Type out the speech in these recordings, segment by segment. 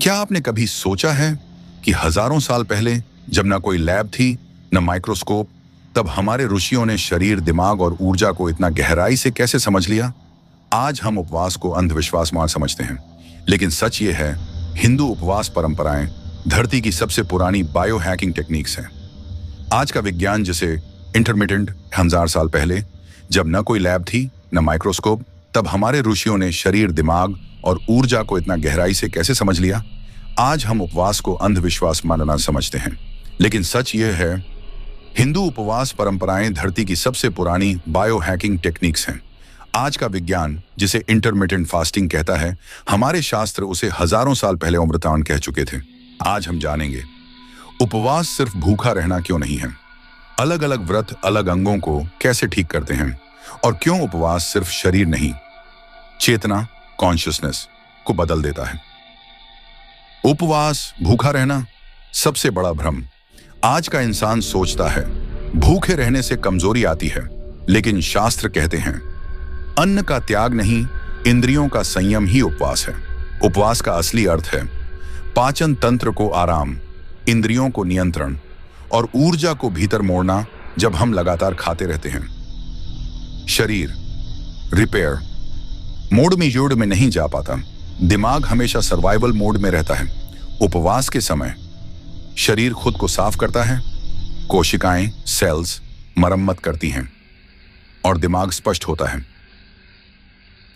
क्या आपने कभी सोचा है कि हजारों साल पहले, जब ना कोई लैब थी न माइक्रोस्कोप, तब हमारे ऋषियों ने शरीर, दिमाग और ऊर्जा को इतना गहराई से कैसे समझ लिया? आज हम उपवास को अंधविश्वास मान समझते हैं, लेकिन सच ये है, हिंदू उपवास परंपराएं धरती की सबसे पुरानी बायो हैकिंग टेक्निक्स हैं। आज का विज्ञान, जिसे इंटरमिटेंट, हजार साल पहले, जब न कोई लैब थी न माइक्रोस्कोप, तब हमारे ऋषियों ने शरीर, दिमाग और ऊर्जा को इतना गहराई से कैसे समझ लिया? आज हम उपवास को अंधविश्वास मानना समझते हैं, लेकिन सच यह है, हिंदू उपवास परंपराएं धरती की सबसे पुरानी बायो हैकिंग टेक्निक्स हैं। आज का विज्ञान, जिसे इंटरमिटेंट फास्टिंग कहता है, हमारे शास्त्र उसे हजारों साल पहले अमृतान कह चुके थे। आज हम जानेंगे उपवास सिर्फ भूखा रहना क्यों नहीं है, अलग अलग व्रत अलग अंगों को कैसे ठीक करते हैं, और क्यों उपवास सिर्फ शरीर नहीं, चेतना, कॉन्शियसनेस को बदल देता है। उपवास, भूखा रहना, सबसे बड़ा भ्रम। आज का इंसान सोचता है भूखे रहने से कमजोरी आती है, लेकिन शास्त्र कहते हैं अन्न का त्याग नहीं, इंद्रियों का संयम ही उपवास है। उपवास का असली अर्थ है पाचन तंत्र को आराम, इंद्रियों को नियंत्रण और ऊर्जा को भीतर मोड़ना। जब हम लगातार खाते रहते हैं, शरीर रिपेयर मोड में नहीं जा पाता, दिमाग हमेशा सर्वाइवल मोड में रहता है। उपवास के समय शरीर खुद को साफ करता है, कोशिकाएं, सेल्स मरम्मत करती हैं और दिमाग स्पष्ट होता है।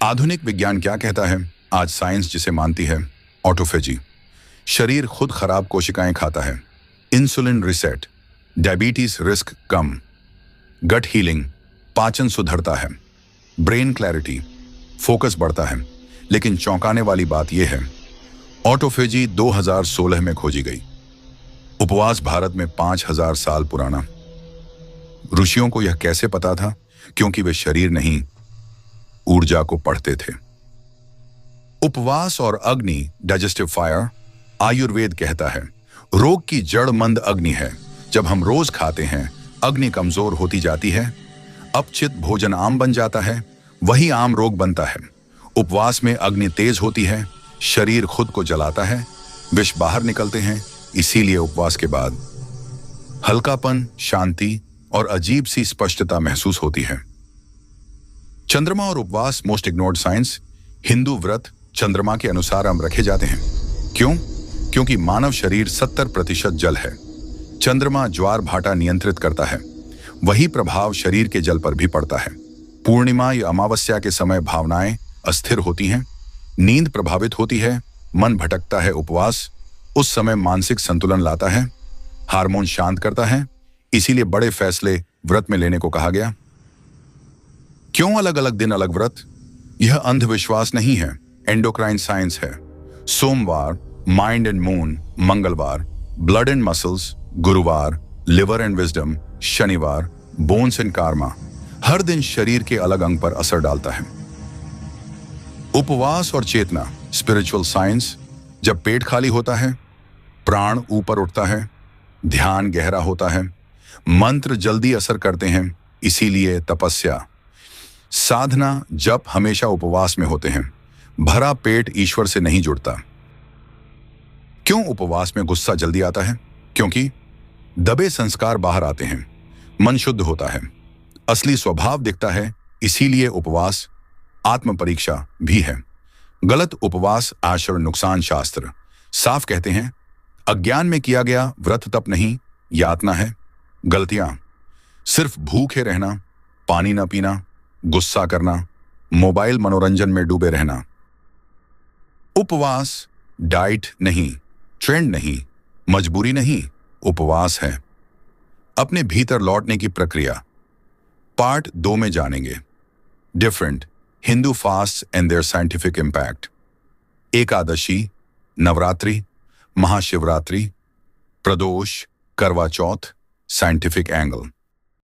आधुनिक विज्ञान क्या कहता है? आज साइंस जिसे मानती है ऑटोफेजी, शरीर खुद खराब कोशिकाएं खाता है, इंसुलिन रिसेट, डायबिटीज रिस्क कम, गट हीलिंग, पाचन सुधरता है, ब्रेन क्लैरिटी, फोकस बढ़ता है। लेकिन चौंकाने वाली बात यह है, ऑटोफेजी 2016 में खोजी गई। उपवास भारत में 5000 साल पुराना। ऋषियों को यह कैसे पता था? क्योंकि वे शरीर नहीं, ऊर्जा को पढ़ते थे। उपवास और अग्नि, डाइजेस्टिव फायर, आयुर्वेद कहता है रोग की जड़ मंद अग्नि है। जब हम रोज खाते हैं, अग्नि कमजोर होती जाती है, अपचित भोजन आम बन जाता है, वही आम रोग बनता है। उपवास में अग्नि तेज होती है, शरीर खुद को जलाता है, विष बाहर निकलते हैं। इसीलिए उपवास के बाद हल्कापन, शांति और अजीब सी स्पष्टता महसूस होती है। चंद्रमा और उपवास, मोस्ट इग्नोर्ड साइंस। हिंदू व्रत चंद्रमा के अनुसार हम रखे जाते हैं। क्यों? क्योंकि मानव शरीर 70% जल है। चंद्रमा ज्वार भाटा नियंत्रित करता है, वही प्रभाव शरीर के जल पर भी पड़ता है। पूर्णिमा या अमावस्या के समय भावनाएं अस्थिर होती हैं, नींद प्रभावित होती है, मन भटकता है। उपवास उस समय मानसिक संतुलन लाता है, हार्मोन शांत करता है। इसीलिए बड़े फैसले व्रत में लेने को कहा गया। क्यों अलग अलग दिन अलग व्रत? यह अंधविश्वास नहीं है, एंडोक्राइन साइंस है। सोमवार माइंड एंड मून, मंगलवार ब्लड एंड मसल्स, गुरुवार लिवर एंड विजडम, शनिवार बोन्स एंड कार्मा। हर दिन शरीर के अलग अंग पर असर डालता है। उपवास और चेतना, स्पिरिचुअल साइंस। जब पेट खाली होता है, प्राण ऊपर उठता है, ध्यान गहरा होता है, मंत्र जल्दी असर करते हैं। इसीलिए तपस्या, साधना, जप हमेशा उपवास में होते हैं। भरा पेट ईश्वर से नहीं जुड़ता। क्यों उपवास में गुस्सा जल्दी आता है? क्योंकि दबे संस्कार बाहर आते हैं, मन शुद्ध होता है, असली स्वभाव दिखता है। इसीलिए उपवास आत्म परीक्षा भी है। गलत उपवास आश्रय नुकसान। शास्त्र साफ कहते हैं अज्ञान में किया गया व्रत तप नहीं, यातना है। गलतियां सिर्फ भूखे रहना, पानी न पीना, गुस्सा करना, मोबाइल मनोरंजन में डूबे रहना। उपवास डाइट नहीं, ट्रेंड नहीं, मजबूरी नहीं, उपवास है अपने भीतर लौटने की प्रक्रिया। पार्ट 2 में जानेंगे different Hindu fast and their scientific impact. Ekadashi, Navratri, Mahashivratri, Pradosh, Karva Chauth, scientific angle.